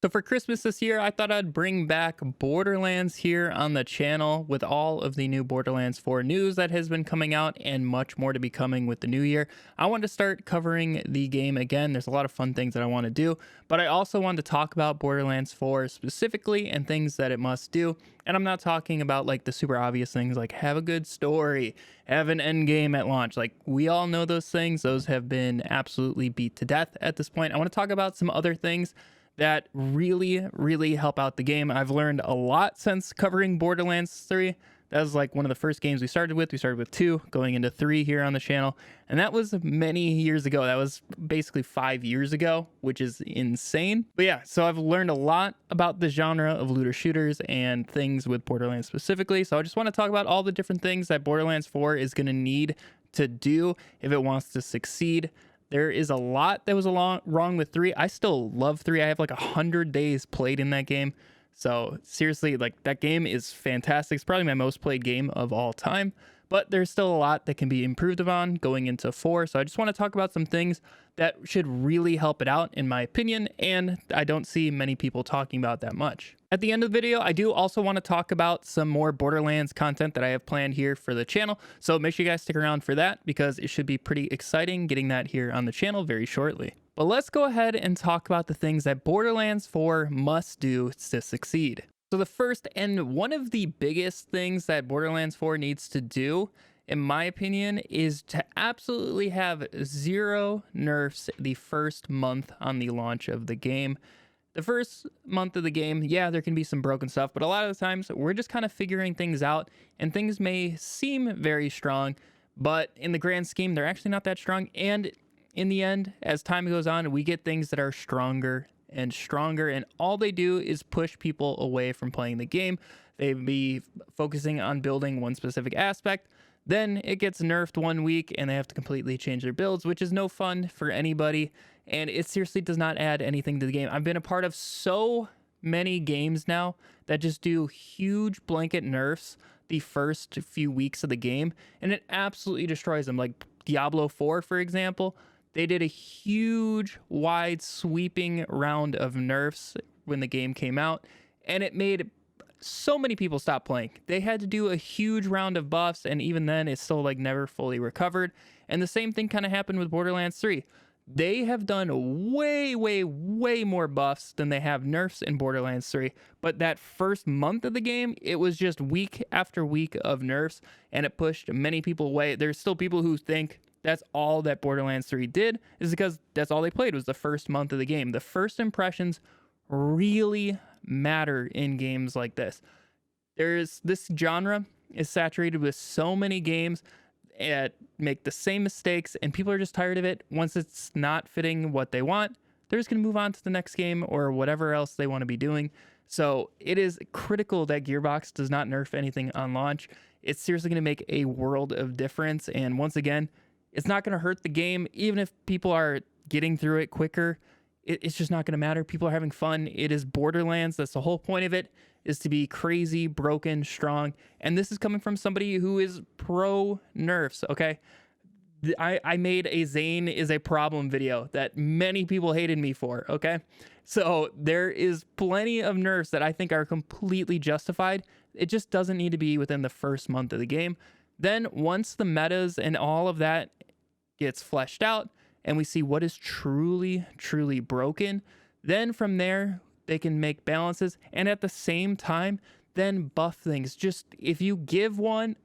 So for Christmas this year, I thought I'd bring back Borderlands here on the channel with all of the new Borderlands 4 news that has been coming out and much more to be coming with the new year. I wanted to start covering the game again. There's a lot of fun things that I want to do, but I also wanted to talk about Borderlands 4 specifically and things that it must do. And I'm not talking about like the super obvious things like have a good story, have an end game at launch. Like we all know those things. Those have been absolutely beat to death at this point. I want to talk about some other things that really help out the game. I've learned a lot since covering Borderlands 3. That was like one of the first games we started with. We started with 2, going into 3 here on the channel. And that was many years ago. That was basically 5 years ago, which is insane. But yeah, so I've learned a lot about the genre of looter shooters and things with Borderlands specifically. So I just want to talk about all the different things that Borderlands 4 is going to need to do if it wants to succeed. There is a lot that was wrong with 3. I still love 3. I have like 100 days played in that game. So seriously, like that game is fantastic. It's probably my most played game of all time, but there's still a lot that can be improved upon going into 4. So I just want to talk about some things that should really help it out in my opinion, and I don't see many people talking about that much. At the end of the video, I do also want to talk about some more Borderlands content that I have planned here for the channel. So make sure you guys stick around for that because it should be pretty exciting getting that here on the channel very shortly. But let's go ahead and talk about the things that Borderlands 4 must do to succeed. So the first and one of the biggest things that Borderlands 4 needs to do, in my opinion, is to absolutely have 0 nerfs the first month on the launch of the game. The first month of the game, yeah, there can be some broken stuff, but a lot of the times we're just kind of figuring things out and things may seem very strong, but in the grand scheme, they're actually not that strong. And in the end, as time goes on, we get things that are stronger and stronger, and all they do is push people away from playing the game. They be focusing on building one specific aspect. Then it gets nerfed 1 week and they have to completely change their builds, which is no fun for anybody. And it seriously does not add anything to the game. I've been a part of so many games now that just do huge blanket nerfs the first few weeks of the game, and it absolutely destroys them. Like Diablo 4, for example, they did a huge, wide, sweeping round of nerfs when the game came out, and it made so many people stop playing. They had to do a huge round of buffs, and even then, it's still like never fully recovered. And the same thing kind of happened with Borderlands 3. They have done way more buffs than they have nerfs in Borderlands 3. But that first month of the game, it was just week after week of nerfs, and it pushed many people away. There's still people who think that's all that Borderlands 3 did, is because that's all they played was the first month of the game. The first impressions really matter in games like this. This genre is saturated with so many games that make the same mistakes, and people are just tired of it. Once it's not fitting what they want, they're just going to move on to the next game or whatever else they want to be doing. So it is critical that Gearbox does not nerf anything on launch. It's seriously going to make a world of difference, and once again, it's not going to hurt the game. Even if people are getting through it quicker, it's just not going to matter. People are having fun. It is Borderlands. That's the whole point of it, is to be crazy, broken, strong. And this is coming from somebody who is pro nerfs, okay? I made a Zane is a problem video that many people hated me for, okay? So there is plenty of nerfs that I think are completely justified. It just doesn't need to be within the first month of the game. Then once the metas and all of that gets fleshed out and we see what is truly broken, then from there they can make balances, and at the same time then buff things. Just if you give a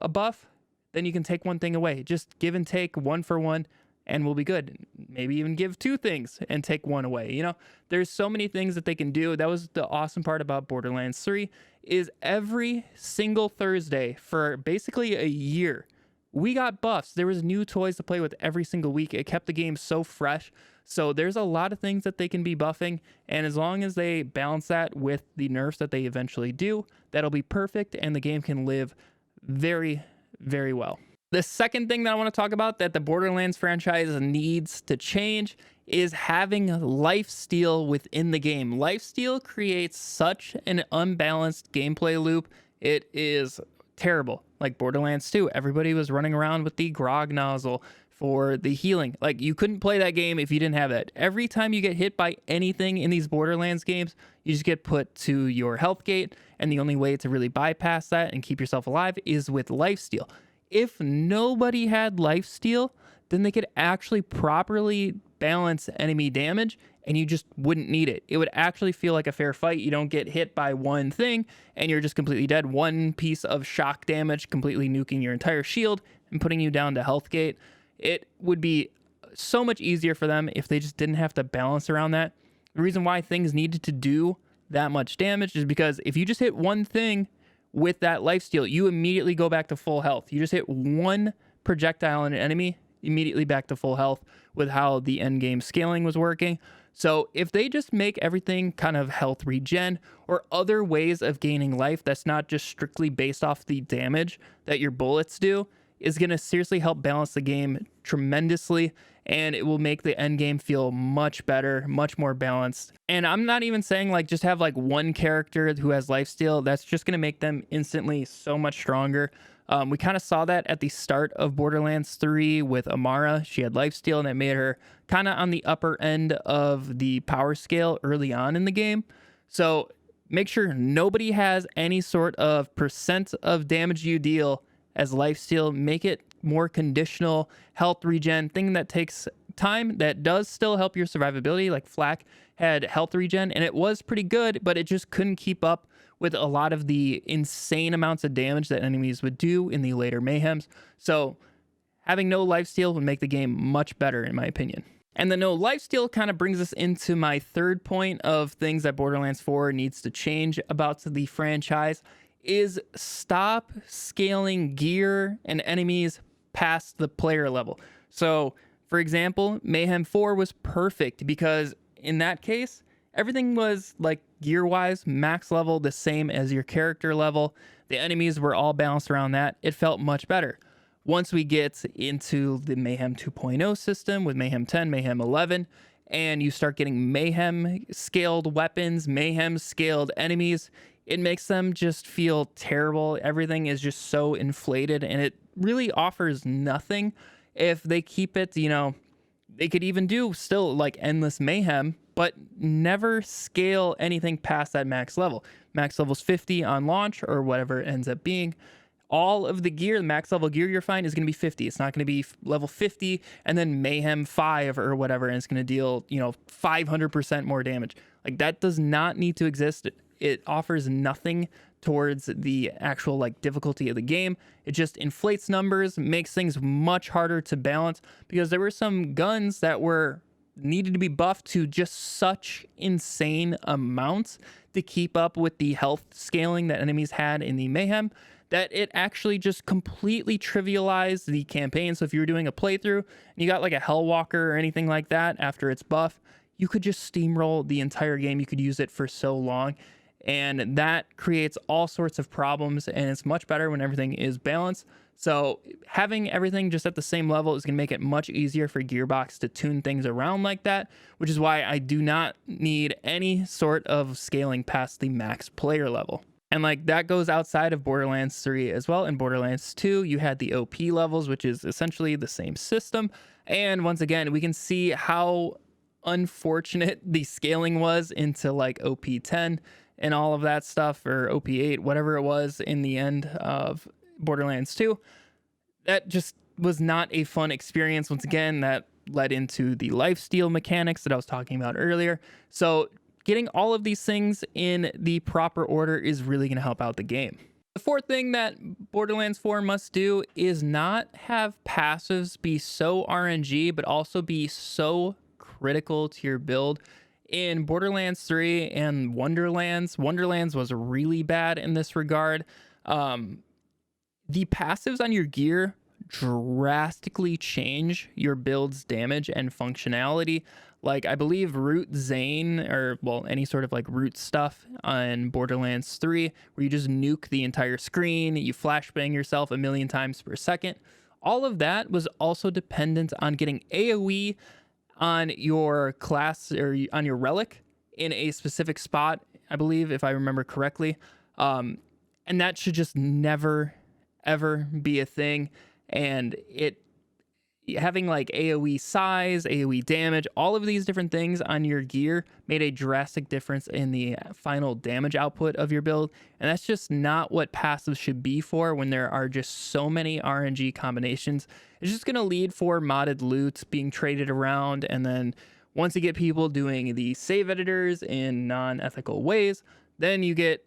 buff, then you can take one thing away. Just give and take 1 for 1 and we'll be good. Maybe even give 2 things and take 1 away. You know, there's so many things that they can do. That was the awesome part about Borderlands 3, is every single Thursday for basically a year, we got buffs. There was new toys to play with every single week. It kept the game so fresh. So there's a lot of things that they can be buffing, and as long as they balance that with the nerfs that they eventually do, that'll be perfect, and the game can live very well. The second thing that I want to talk about that the Borderlands franchise needs to change is having lifesteal within the game. Lifesteal creates such an unbalanced gameplay loop. It is terrible. Like Borderlands 2, everybody was running around with the grog nozzle, for the healing. Like, you couldn't play that game if you didn't have that. Every time you get hit by anything in these Borderlands games, you just get put to your health gate, and the only way to really bypass that and keep yourself alive is with lifesteal. If nobody had lifesteal, then they could actually properly balance enemy damage, and you just wouldn't need it. It would actually feel like a fair fight. You don't get hit by one thing and you're just completely dead. One piece of shock damage completely nuking your entire shield and putting you down to health gate. It would be so much easier for them if they just didn't have to balance around that. The reason why things needed to do that much damage is because if you just hit one thing with that lifesteal, you immediately go back to full health. You just hit one projectile on an enemy, immediately back to full health with how the endgame scaling was working. So if they just make everything kind of health regen or other ways of gaining life that's not just strictly based off the damage that your bullets do, is going to seriously help balance the game tremendously, and it will make the end game feel much better, much more balanced. And I'm not even saying like just have like one character who has lifesteal. That's just going to make them instantly so much stronger. We kind of saw that at the start of Borderlands 3 with Amara. She had lifesteal, and it made her kind of on the upper end of the power scale early on in the game. So make sure nobody has any sort of percent of damage you deal as lifesteal. Make it more conditional health regen, thing that takes time, that does still help your survivability. Like Flak had health regen, and it was pretty good, but it just couldn't keep up with a lot of the insane amounts of damage that enemies would do in the later mayhems. So having no lifesteal would make the game much better, in my opinion. And the no lifesteal kind of brings us into my third point of things that Borderlands 4 needs to change about the franchise, is stop scaling gear and enemies past the player level. So, for example, Mayhem 4 was perfect because in that case, everything was like gear-wise, max level, the same as your character level. The enemies were all balanced around that. It felt much better. Once we get into the Mayhem 2.0 system with Mayhem 10, Mayhem 11, and you start getting Mayhem scaled weapons, Mayhem scaled enemies, it makes them just feel terrible. Everything is just so inflated, and it really offers nothing. If they keep it, they could even do still like endless Mayhem, but never scale anything past that max level. Max level's 50 on launch or whatever it ends up being. All of the gear, the max level gear you're finding is going to be 50. It's not going to be level 50 and then Mayhem 5 or whatever, and it's going to deal, 500% more damage. Like, that does not need to exist. It offers nothing towards the actual difficulty of the game. It just inflates numbers, makes things much harder to balance, because there were some guns that needed to be buffed to just such insane amounts to keep up with the health scaling that enemies had in the Mayhem, that it actually just completely trivialized the campaign. So if you were doing a playthrough and you got like a Hellwalker or anything like that after its buff, you could just steamroll the entire game. You could use it for so long, and that creates all sorts of problems, and it's much better when everything is balanced. So having everything just at the same level is going to make it much easier for Gearbox to tune things around like that, which is why I do not need any sort of scaling past the max player level. And that goes outside of Borderlands 3 as well. In Borderlands 2, you had the OP levels, which is essentially the same system. And once again, we can see how unfortunate the scaling was into OP10 and all of that stuff, or OP8, whatever it was in the end of Borderlands 2. That just was not a fun experience. Once again, that led into the lifesteal mechanics that I was talking about earlier. So getting all of these things in the proper order is really going to help out the game. The fourth thing that Borderlands 4 must do is not have passives be so RNG, but also be so critical to your build. In Borderlands 3 and Wonderlands was really bad in this regard. The passives on your gear drastically change your build's damage and functionality. I believe Root Zane, or any sort of root stuff on Borderlands 3, where you just nuke the entire screen, you flashbang yourself 1,000,000 times per second. All of that was also dependent on getting AoE on your class or on your relic in a specific spot, I believe, if I remember correctly. And that should just never, ever be a thing. And having like AoE size, AoE damage, all of these different things on your gear made a drastic difference in the final damage output of your build. And that's just not what passives should be for when there are just so many RNG combinations. It's just going to lead for modded loot being traded around. And then once you get people doing the save editors in non-ethical ways, then you get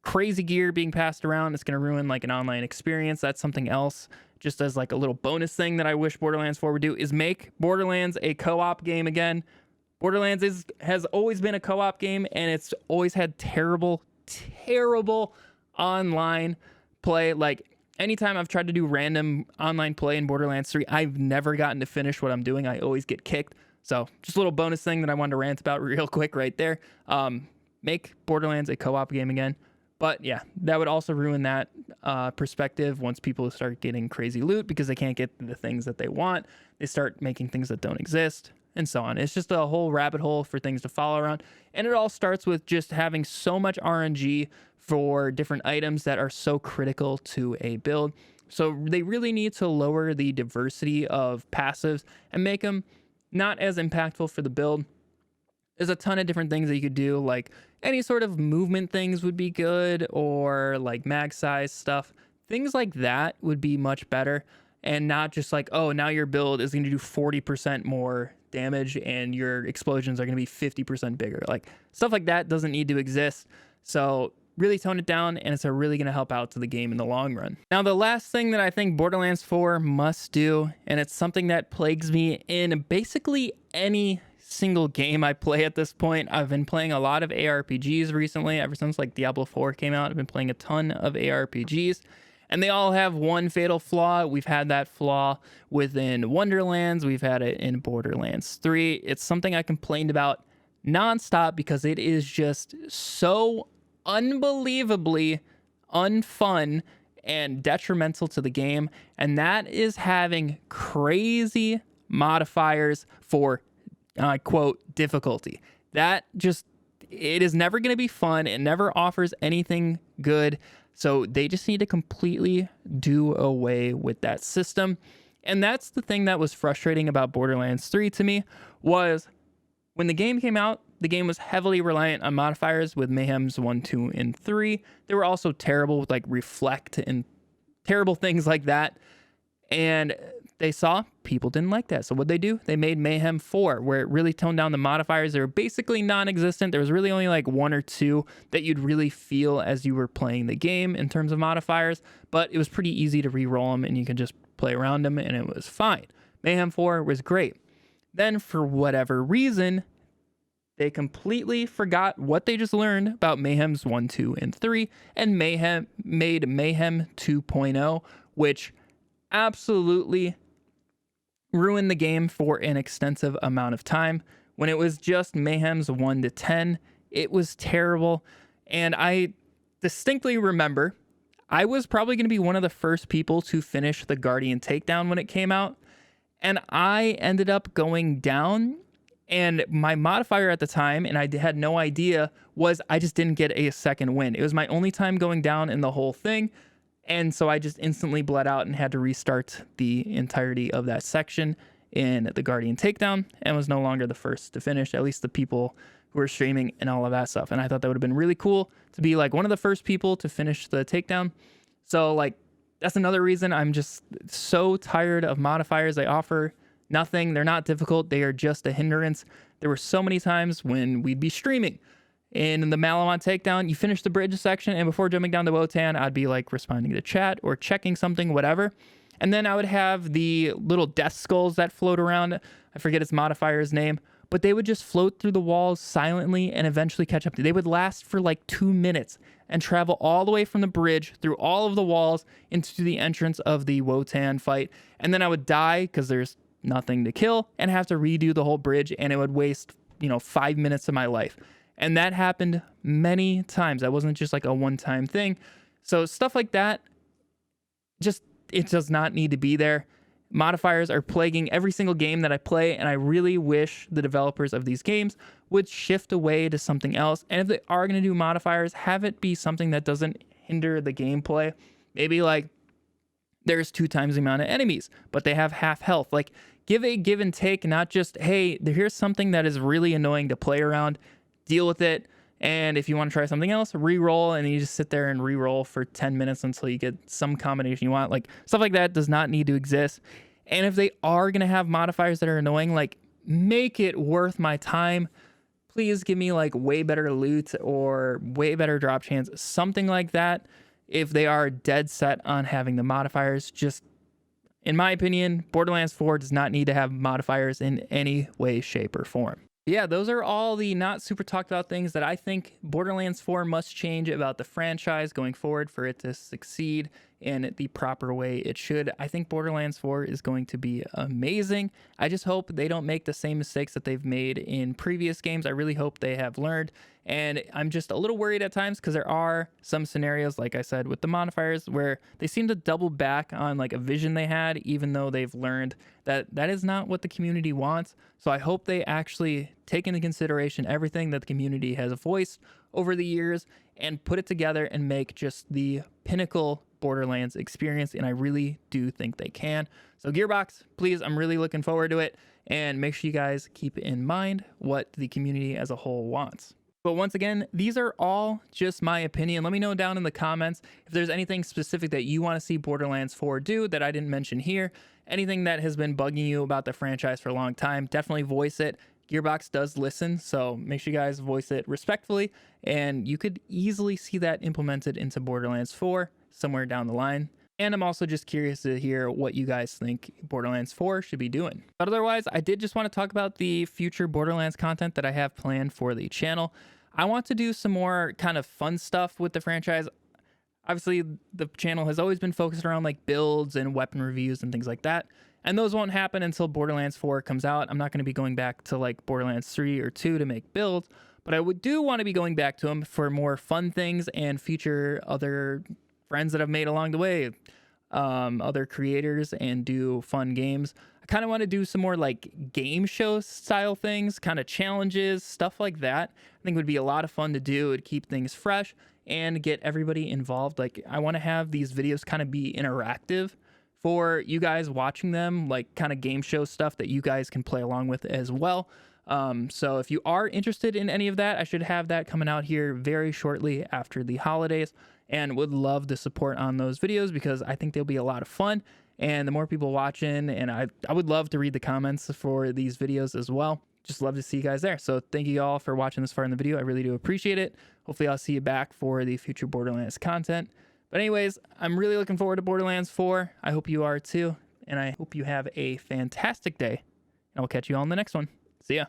crazy gear being passed around. It's going to ruin like an online experience. That's something else. Just as like a little bonus thing that I wish Borderlands 4 would do is make Borderlands a co-op game again. Borderlands has always been a co-op game, and it's always had terrible online play. Like anytime I've tried to do random online play in Borderlands 3, I've never gotten to finish what I'm doing. I always get kicked. So just a little bonus thing that I wanted to rant about real quick right there. Make Borderlands a co-op game again. But yeah, that would also ruin that perspective once people start getting crazy loot because they can't get the things that they want. They start making things that don't exist and so on. It's just a whole rabbit hole for things to follow around. And it all starts with just having so much RNG for different items that are so critical to a build. So they really need to lower the diversity of passives and make them not as impactful for the build. There's a ton of different things that you could do, like any sort of movement things would be good, or like mag size stuff. Things like that would be much better, and not just like, oh, now your build is going to do 40% more damage and your explosions are going to be 50% bigger. Like stuff like that doesn't need to exist. So really tone it down, and it's really going to help out to the game in the long run. Now, the last thing that I think Borderlands 4 must do, and it's something that plagues me in basically any single game I play at this point. I've been playing a lot of ARPGs recently. Ever since like Diablo 4 came out, I've been playing a ton of ARPGs, and they all have one fatal flaw. We've had that flaw within Wonderlands. We've had it in Borderlands 3. It's something I complained about nonstop because it is just so unbelievably unfun and detrimental to the game, and that is having crazy modifiers for quote difficulty. That just, it is never going to be fun. It never offers anything good. So they just need to completely do away with that system. And that's the thing that was frustrating about Borderlands 3 to me, was when the game came out, the game was heavily reliant on modifiers with Mayhems 1, 2, and 3. They were also terrible with like reflect and terrible things like that. And they saw people didn't like that. So what'd they do? They made Mayhem 4, where it really toned down the modifiers. They were basically non-existent. There was really only like one or two that you'd really feel as you were playing the game in terms of modifiers, but it was pretty easy to re-roll them and you could just play around them and it was fine. Mayhem 4 was great. Then for whatever reason, they completely forgot what they just learned about Mayhems 1, 2, and 3 and made Mayhem 2.0, which absolutely ruined the game for an extensive amount of time. When it was just Mayhems 1 to 10, it was terrible. And I distinctly remember I was probably going to be one of the first people to finish the Guardian takedown when it came out. And I ended up going down, and my modifier at the time, and I had no idea, was I just didn't get a second win. It was my only time going down in the whole thing. And so I just instantly bled out and had to restart the entirety of that section in the Guardian takedown, and was no longer the first to finish, at least the people who were streaming and all of that stuff. And I thought that would have been really cool to be like one of the first people to finish the takedown. So like, that's another reason I'm just so tired of modifiers. They offer nothing. They're not difficult. They are just a hindrance. There were so many times when we'd be streaming in the Malamont takedown, you finish the bridge section, and before jumping down to Wotan, I'd be like responding to chat or checking something, whatever. And then I would have the little death skulls that float around. I forget its modifier's name, but they would just float through the walls silently and eventually catch up to you. They would last for like 2 minutes and travel all the way from the bridge through all of the walls into the entrance of the Wotan fight. And then I would die because there's nothing to kill and have to redo the whole bridge, and it would waste, 5 minutes of my life. And that happened many times. That wasn't just like a one-time thing. So stuff like that, it does not need to be there. Modifiers are plaguing every single game that I play, and I really wish the developers of these games would shift away to something else. And if they are going to do modifiers, have it be something that doesn't hinder the gameplay. Maybe like there's 2 times the amount of enemies, but they have half health. Like, give a give and take, not just, hey, here's something that is really annoying to play around, deal with it. And if you want to try something else, re-roll, and you just sit there and re-roll for 10 minutes until you get some combination you want. Like, stuff like that does not need to exist. And if they are going to have modifiers that are annoying, like, make it worth my time. Please give me like way better loot or way better drop chance, something like that. If they are dead set on having the modifiers, just in my opinion, Borderlands 4 does not need to have modifiers in any way, shape, or form. Yeah, those are all the not super talked about things that I think Borderlands 4 must change about the franchise going forward for it to succeed in the proper way it should. I think Borderlands 4 is going to be amazing. I just hope they don't make the same mistakes that they've made in previous games. I really hope they have learned. And I'm just a little worried at times because there are some scenarios, like I said, with the modifiers where they seem to double back on like a vision they had, even though they've learned that that is not what the community wants. So I hope they actually take into consideration everything that the community has voiced over the years and put it together and make just the pinnacle Borderlands experience. And I really do think they can. So Gearbox, please, I'm really looking forward to it. And make sure you guys keep in mind what the community as a whole wants. But once again, these are all just my opinion. Let me know down in the comments if there's anything specific that you want to see Borderlands 4 do that I didn't mention here. Anything that has been bugging you about the franchise for a long time, definitely voice it. Gearbox does listen, so make sure you guys voice it respectfully, and you could easily see that implemented into Borderlands 4 somewhere down the line. And I'm also just curious to hear what you guys think Borderlands 4 should be doing. But otherwise, I did just want to talk about the future Borderlands content that I have planned for the channel. I want to do some more kind of fun stuff with the franchise. Obviously, the channel has always been focused around like builds and weapon reviews and things like that. And those won't happen until Borderlands 4 comes out. I'm not going to be going back to like Borderlands 3 or 2 to make builds, but I do want to be going back to them for more fun things and feature other friends that I've made along the way, other creators, and do fun games. I kind of want to do some more like game show style things, kind of challenges, stuff like that. I think it would be a lot of fun to do. It'd keep things fresh and get everybody involved. Like, I want to have these videos kind of be interactive for you guys watching them, like kind of game show stuff that you guys can play along with as well. So if you are interested in any of that, I should have that coming out here very shortly after the holidays, and would love the support on those videos because I think they'll be a lot of fun. And the more people watching, and I would love to read the comments for these videos as well. Just love to see you guys there. So thank you all for watching this far in the video. I really do appreciate it. Hopefully I'll see you back for the future Borderlands content. But anyways, I'm really looking forward to Borderlands 4. I hope you are too. And I hope you have a fantastic day. And I'll catch you all in the next one. See ya.